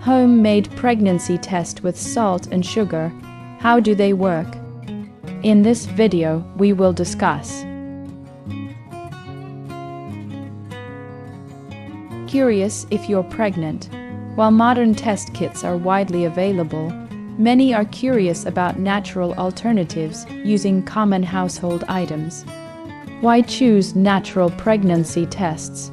Homemade pregnancy test with salt and sugar. How do they work? In this video, we will discuss. Curious if you're pregnant. While modern test kits are widely available, many are curious about natural alternatives using common household items. Why choose natural pregnancy tests?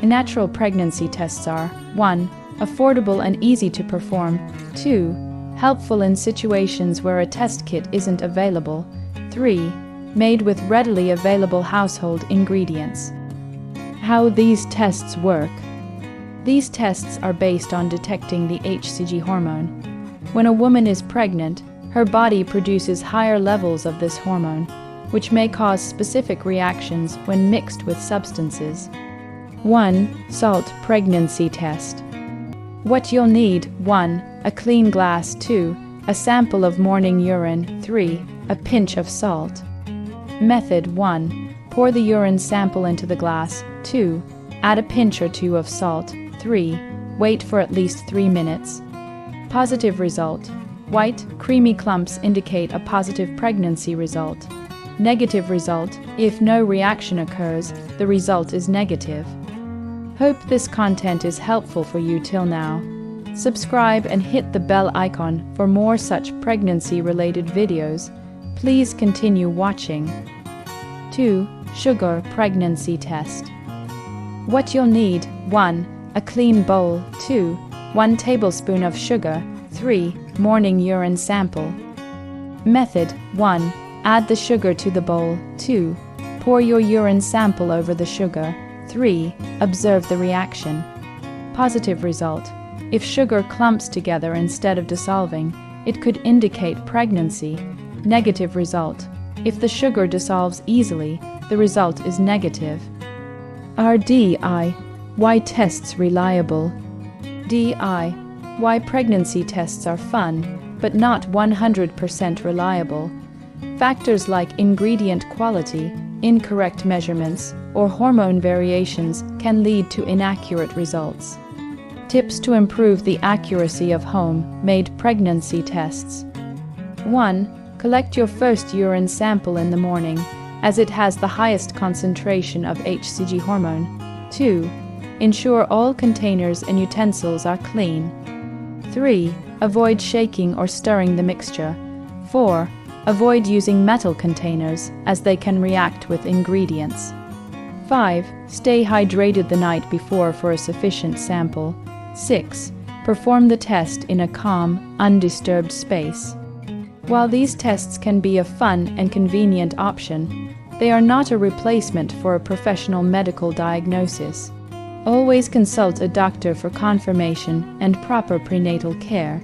Natural pregnancy tests are 1. Affordable and easy to perform. 2. Helpful in situations where a test kit isn't available. 3. Made with readily available household ingredients. How these tests work. These tests are based on detecting the hCG hormone. When a woman is pregnant, her body produces higher levels of this hormone, which may cause specific reactions when mixed with substances. 1. Salt pregnancy test. What you'll need: 1. A clean glass. 2. A sample of morning urine. 3. A pinch of salt. Method 1. Pour the urine sample into the glass. 2. Add a pinch or 2 of salt. 3. Wait for at least 3 minutes. Positive result. White, creamy clumps indicate a positive pregnancy result. Negative result. If no reaction occurs, the result is negative. Hope this content is helpful for you till now. Subscribe and hit the bell icon for more such pregnancy-related videos. Please continue watching. 2. Sugar pregnancy test. What you'll need: 1. A clean bowl. 2. 1 tablespoon of sugar. 3. Morning urine sample. Method 1. Add the sugar to the bowl. 2. Pour your urine sample over the sugar. 3. Observe the reaction. Positive result. If sugar clumps together instead of dissolving, it could indicate pregnancy. Negative result. If the sugar dissolves easily, the result is negative. RDI. Why tests reliable? DI. Why pregnancy tests are fun, but not 100% reliable. Factors like ingredient quality, incorrect measurements, or hormone variations can lead to inaccurate results. Tips to improve the accuracy of home-made pregnancy tests. 1. Collect your first urine sample in the morning, as it has the highest concentration of hCG hormone. 2. Ensure all containers and utensils are clean. 3. Avoid shaking or stirring the mixture. 4. Avoid using metal containers, as they can react with ingredients. 5. Stay hydrated the night before for a sufficient sample. 6. Perform the test in a calm, undisturbed space. While these tests can be a fun and convenient option, they are not a replacement for a professional medical diagnosis. Always consult a doctor for confirmation and proper prenatal care.